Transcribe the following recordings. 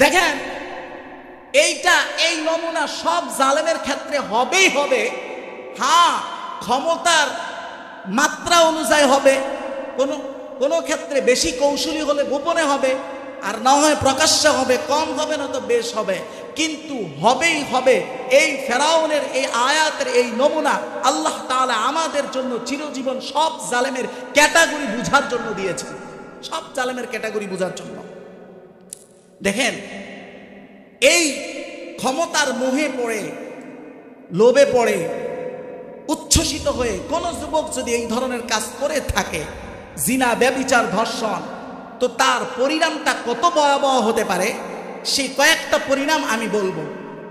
দেখেন এইটা এই নমুনা সব জালেমের ক্ষেত্রে হবেই হবে। হ্যাঁ, ক্ষমতার মাত্রা অনুযায়ী হবে, কোনো ক্ষেত্রে বেশি কৌশলী হলে গোপনে হবে, আর না হয় প্রকাশ্যে হবে, কম হবে না তো বেশ হবে, কিন্তু হবেই হবে। এই ফেরাউনের এই আয়াতের এই নমুনা আল্লাহ তাআলা আমাদের জন্য চিরজীবন সব জালেমের ক্যাটাগরি বুঝার জন্য দিয়েছেন, সব জালেমের ক্যাটাগরি বুঝার জন্য। দেখেন এই ক্ষমতার মোহে পড়ে, লোভে পড়ে, উচ্ছ্বসিত হয়ে কোন যুবক যদি এই ধরনের কাজ করে থাকে, জিনা, ব্যভিচার, ধর্ষণ, তো তার পরিণামটা কত ভয়াবহ হতে পারে সেই কয়েকটা পরিণাম আমি বলবো।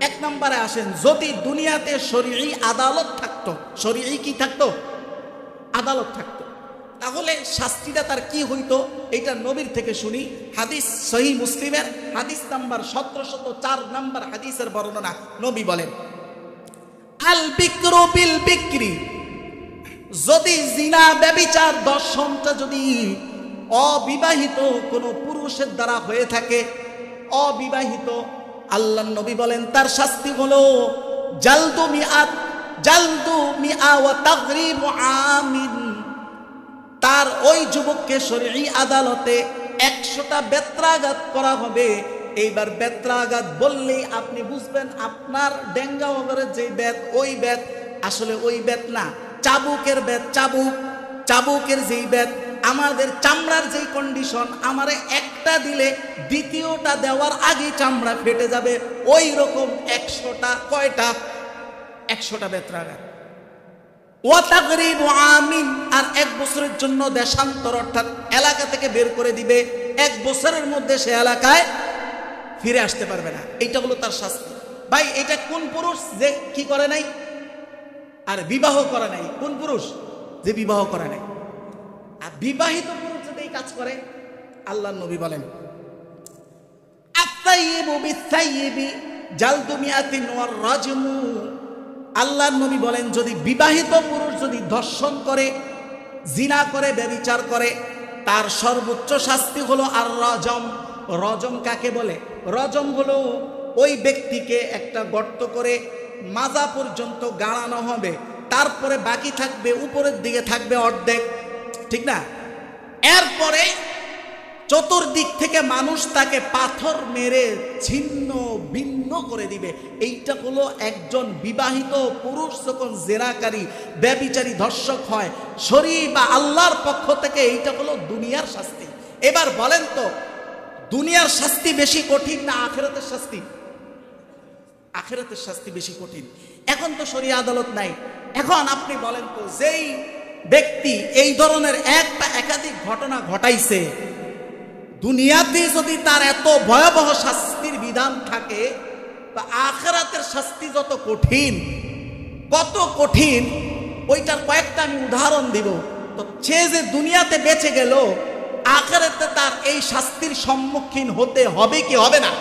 এক নম্বরে আসেন, যদি দুনিয়াতে শরঈ আদালত থাকতো, শরঈ কি থাকতো? আদালত থাকতো, তাহলে শাস্তিটা তার কি হইতো এটা নবীর থেকে শুনি। হাদিস সহিহ মুসলিমের হাদিস নাম্বার 1704 নাম্বার হাদিসের বর্ণনা। নবী বলেন, আল বিকরু বিল বিকরি, যদি জিনা, ব্যভিচার, দর্শনটা যদি অবিবাহিত কোনো পুরুষের দ্বারা হয়ে থাকে, অবিবাহিত, আল্লাহর নবী বলেন তার শাস্তি হলো জালদু মিআ ওয়া তাগরিবু আমিন। তার ওই যুবককে শরঈ আদালতে 100টা বেত্রাঘাত করা হবে। এইবার বেত্রাঘাত বললেই আপনি বুঝবেন আপনার ডেঙ্গা ওগরের যে বেত, ওই বেত আসলে ওই বেত না, চাবুকের বেত, চাবুকের যেই বেত, আমাদের চামড়ার যেই কন্ডিশন, আমারে একটা দিলে দ্বিতীয়টা দেওয়ার আগে চামড়া ফেটে যাবে, ওই রকম 100টা, কয়টা? 100টা বেত্রাঘাত। ওয়া তাগরিবু আমিন, আর 1 বছরের জন্য দেশান্তর, অর্থাৎ এলাকা থেকে বের করে দিবে, 1 বছরের মধ্যে সে এলাকায় ফিরে আসতে পারবে না। এইটা হলো তার শাস্তি। ভাই, এটা কোন পুরুষ যে কি করে নাই আর বিবাহ করে নাই? কোন পুরুষ যে বিবাহ করে নাই? আর বিবাহিত পুরুষ যদি এই কাজ করে, আল্লাহর নবী বলেন আত-তাইয়িবু বিত-তাইয়িবি জালদু মিআতিন ওয়ার রাজমু। আল্লাহর নবী বলেন যদি বিবাহিত পুরুষ যদি ধর্ষণ করে, জিনা করে, ব্যভিচার করে, তার সর্বোচ্চ শাস্তি হলো আর রজম। রজম কাকে বলে? রজম হলো ওই ব্যক্তিকে একটা গর্ত করে মাজা পর্যন্ত গাড়ানো হবে, তারপরে বাকি থাকবে, উপরের দিকে থাকবে অর্ধেক, ঠিক না? এরপরে চতুর্দিক থেকে মানুষ তাকে পাথর মেরে ছিন্ন ভিন্ন করে দিবে। এইটা হলো একজন বিবাহিত পুরুষ যখন জেনাকারী, ব্যভিচারী, ধর্ষক হয় শরীর বা আল্লাহর পক্ষ থেকে, এইটা হলো দুনিয়ার শাস্তি। এবার বলেন তো, দুনিয়ার শাস্তি বেশি কঠিন না আখিরাতের শাস্তি? আখিরাতের শাস্তি বেশি কঠিন। এখন তো শরীয়ত আদালত নাই। এখন আপনি বলেন তো, যেই ব্যক্তি এই ধরনের একটা একাধিক ঘটনা ঘটাইছে, দুনিয়াতে যদি তার এত ভয়াবহ শাস্তির বিধান থাকে, তা আখিরাতের শাস্তি যত কঠিন, কত কঠিন, ওইটার কয়েকটা আমি উদাহরণ দিব। তো সে যে দুনিয়াতে বেঁচে গেল, আখিরাতে তার এই শাস্তির সম্মুখীন হতে হবে কি হবে না?